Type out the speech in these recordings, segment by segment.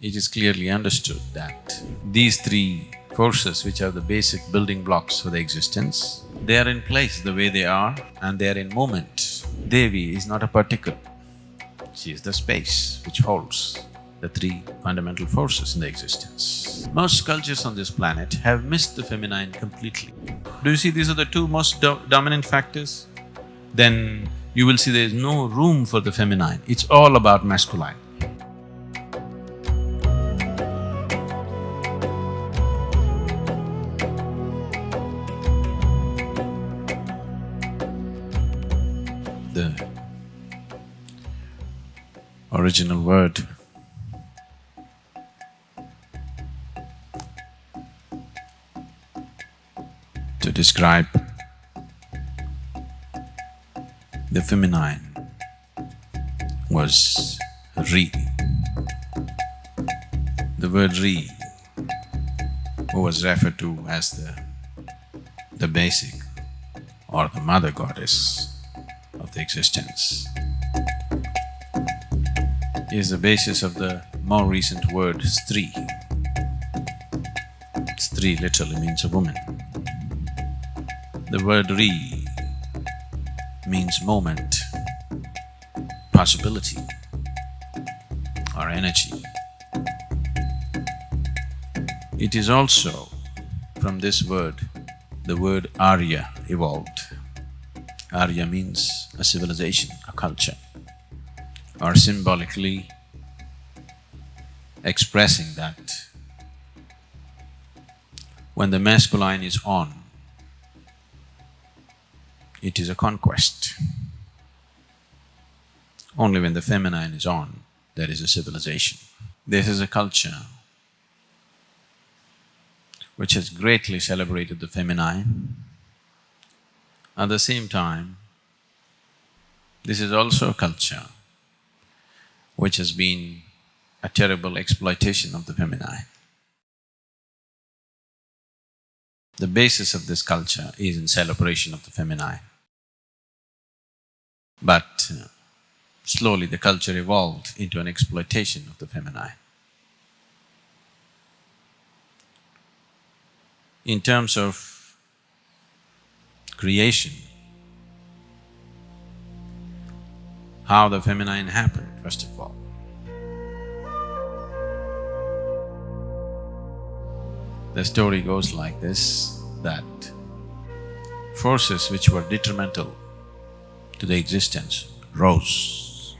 It is clearly understood that these three forces, which are the basic building blocks for the existence, they are in place the way they are and they are in movement. Devi is not a particle, she is the space which holds the three fundamental forces in the existence. Most cultures on this planet have missed the feminine completely. Do you see these are the two most dominant factors? Then you will see there is no room for the feminine, it's all about masculine. The original word to describe the feminine was Re. The word Re was referred to as the basic or the mother goddess of the existence. Is the basis of the more recent word Stri. Stri literally means a woman. The word Re means moment, possibility or energy. It is also from this word, the word Arya evolved. Arya means a civilization, a culture, or symbolically expressing that when the masculine is on, it is a conquest. Only when the feminine is on, there is a civilization. This is a culture which has greatly celebrated the feminine. At the same time, this is also a culture which has been a terrible exploitation of the feminine. The basis of this culture is in celebration of the feminine. But slowly the culture evolved into an exploitation of the feminine. In terms of creation, how the feminine happened, first of all. The story goes like this, that forces which were detrimental to the existence rose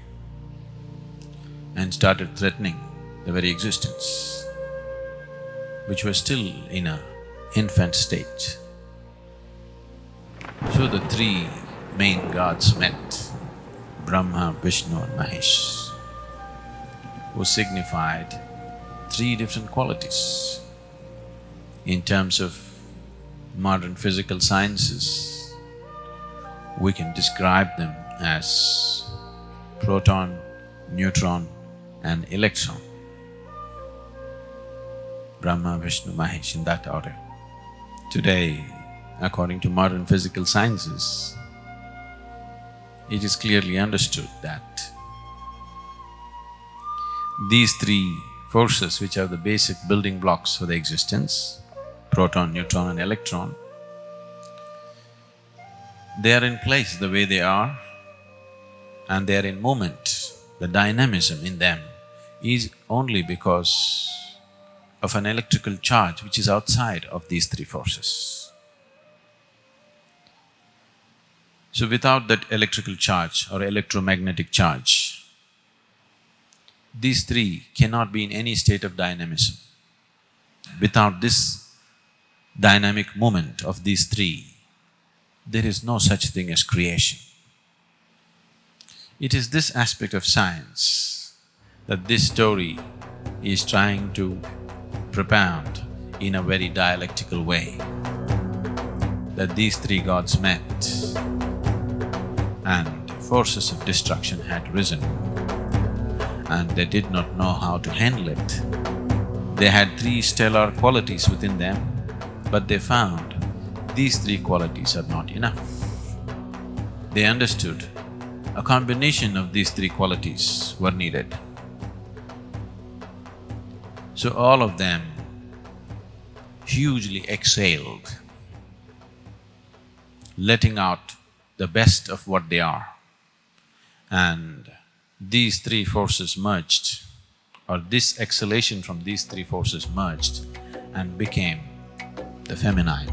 and started threatening the very existence, which was still in an infant state. So the three main gods met, Brahma, Vishnu and Mahesh, who signified three different qualities. In terms of modern physical sciences, we can describe them as proton, neutron and electron. Brahma, Vishnu, Mahesh, in that order. Today, according to modern physical sciences, it is clearly understood that these three forces, which are the basic building blocks for the existence, proton, neutron and electron, they are in place the way they are and they are in movement. The dynamism in them is only because of an electrical charge which is outside of these three forces. So without that electrical charge or electromagnetic charge, these three cannot be in any state of dynamism. Without this dynamic movement of these three, there is no such thing as creation. It is this aspect of science that this story is trying to propound in a very dialectical way, that these three gods met and forces of destruction had risen and they did not know how to handle it. They had three stellar qualities within them, but they found these three qualities are not enough. They understood a combination of these three qualities were needed. So all of them hugely exhaled, letting out the best of what they are. And these three forces merged, or this exhalation from these three forces merged and became the feminine.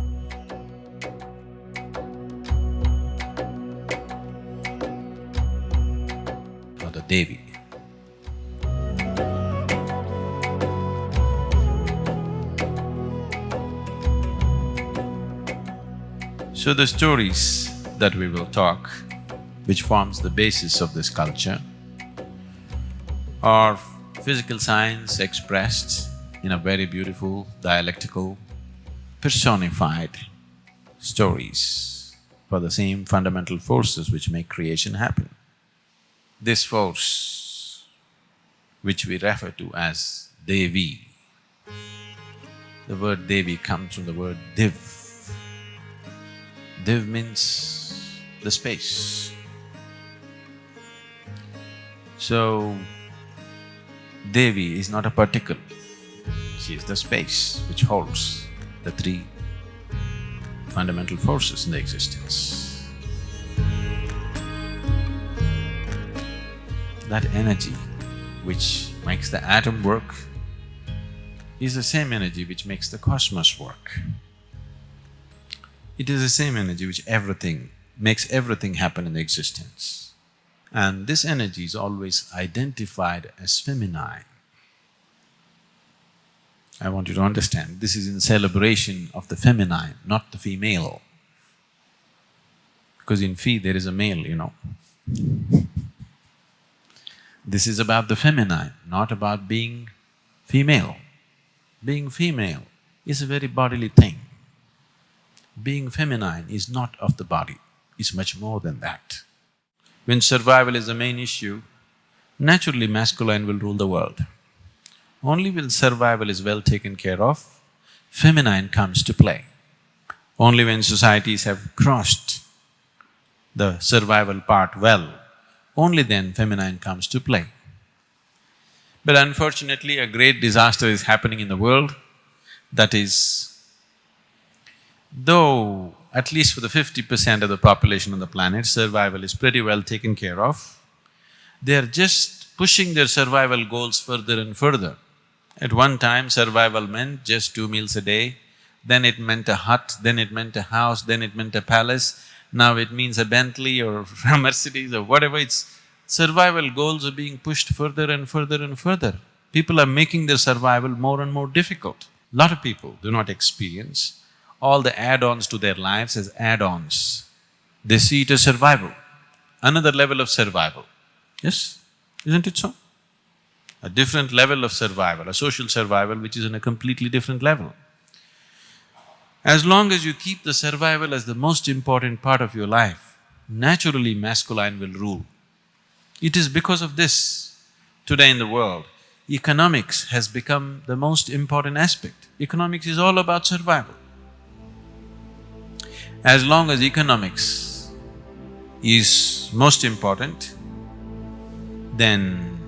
Or the Devi. So the stories that we will talk, which forms the basis of this culture, are physical science expressed in a very beautiful, dialectical, personified stories for the same fundamental forces which make creation happen. This force, which we refer to as Devi, the word Devi comes from the word Div. Div means the space. So, Devi is not a particle, she is the space which holds the three fundamental forces in the existence. That energy which makes the atom work is the same energy which makes the cosmos work. It is the same energy which makes everything happen in the existence. And this energy is always identified as feminine. I want you to understand, this is in celebration of the feminine, not the female. Because in Phi there is a male, you know. This is about the feminine, not about being female. Being female is a very bodily thing. Being feminine is not of the body, it's much more than that. When survival is the main issue, naturally masculine will rule the world. Only when survival is well taken care of, feminine comes to play. Only when societies have crossed the survival part well, only then feminine comes to play. But unfortunately, a great disaster is happening in the world, that is, though at least for the 50% of the population on the planet, survival is pretty well taken care of, they are just pushing their survival goals further and further. At one time, survival meant just 2 meals a day, then it meant a hut, then it meant a house, then it meant a palace, now it means a Bentley or a Mercedes or whatever, it's… survival goals are being pushed further and further and further. People are making their survival more and more difficult. Lot of people do not experience all the add-ons to their lives as add-ons. They see it as survival, another level of survival. Yes, isn't it so? A different level of survival, a social survival which is on a completely different level. As long as you keep the survival as the most important part of your life, naturally masculine will rule. It is because of this, today in the world, economics has become the most important aspect. Economics is all about survival. As long as economics is most important, then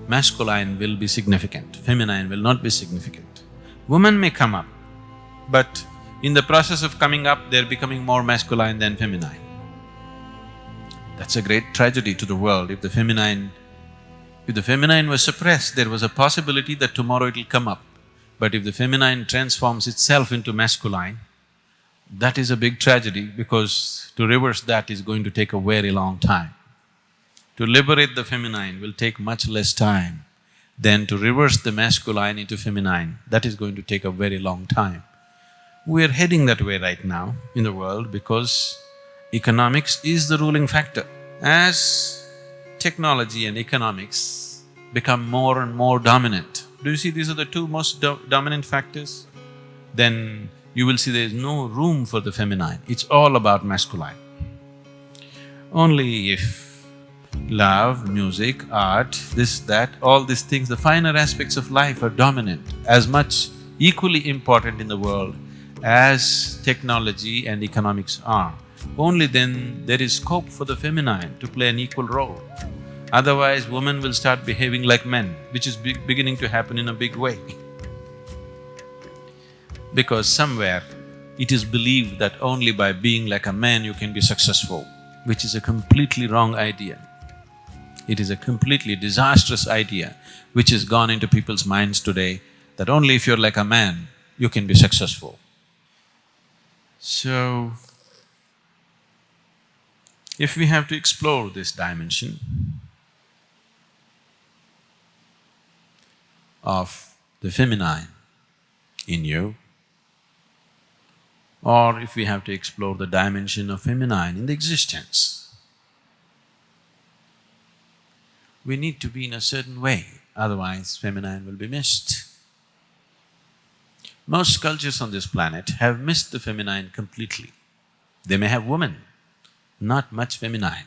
masculine will be significant, feminine will not be significant. Women may come up, but in the process of coming up, they're becoming more masculine than feminine. That's a great tragedy to the world. If the feminine was suppressed, there was a possibility that tomorrow it'll come up. But if the feminine transforms itself into masculine, that is a big tragedy, because to reverse that is going to take a very long time. To liberate the feminine will take much less time than to reverse the masculine into feminine. That is going to take a very long time. We are heading that way right now in the world because economics is the ruling factor. As technology and economics become more and more dominant, do you see these are the two most dominant factors? Then you will see there is no room for the feminine, it's all about masculine. Only if love, music, art, this, that, all these things, the finer aspects of life are dominant, as much equally important in the world as technology and economics are, only then there is scope for the feminine to play an equal role. Otherwise, women will start behaving like men, which is beginning to happen in a big way. because somewhere it is believed that only by being like a man you can be successful, which is a completely wrong idea. It is a completely disastrous idea which has gone into people's minds today, that only if you're like a man, you can be successful. So, if we have to explore this dimension of the feminine in you, or if we have to explore the dimension of feminine in the existence, we need to be in a certain way, otherwise feminine will be missed. Most cultures on this planet have missed the feminine completely. They may have women, not much feminine.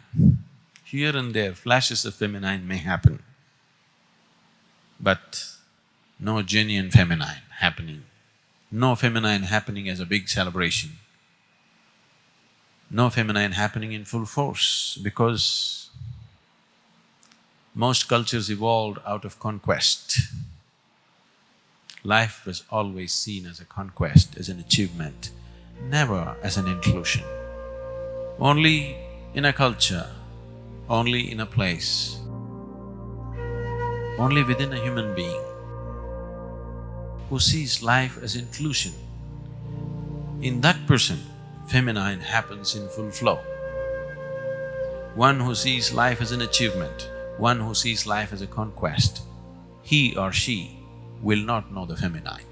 Here and there, flashes of feminine may happen, but no genuine feminine happening. No feminine happening as a big celebration. No feminine happening in full force, because most cultures evolved out of conquest. Life was always seen as a conquest, as an achievement, never as an inclusion. Only in a culture, only in a place, only within a human being who sees life as inclusion, in that person, feminine happens in full flow. One who sees life as an achievement, one who sees life as a conquest, he or she will not know the feminine.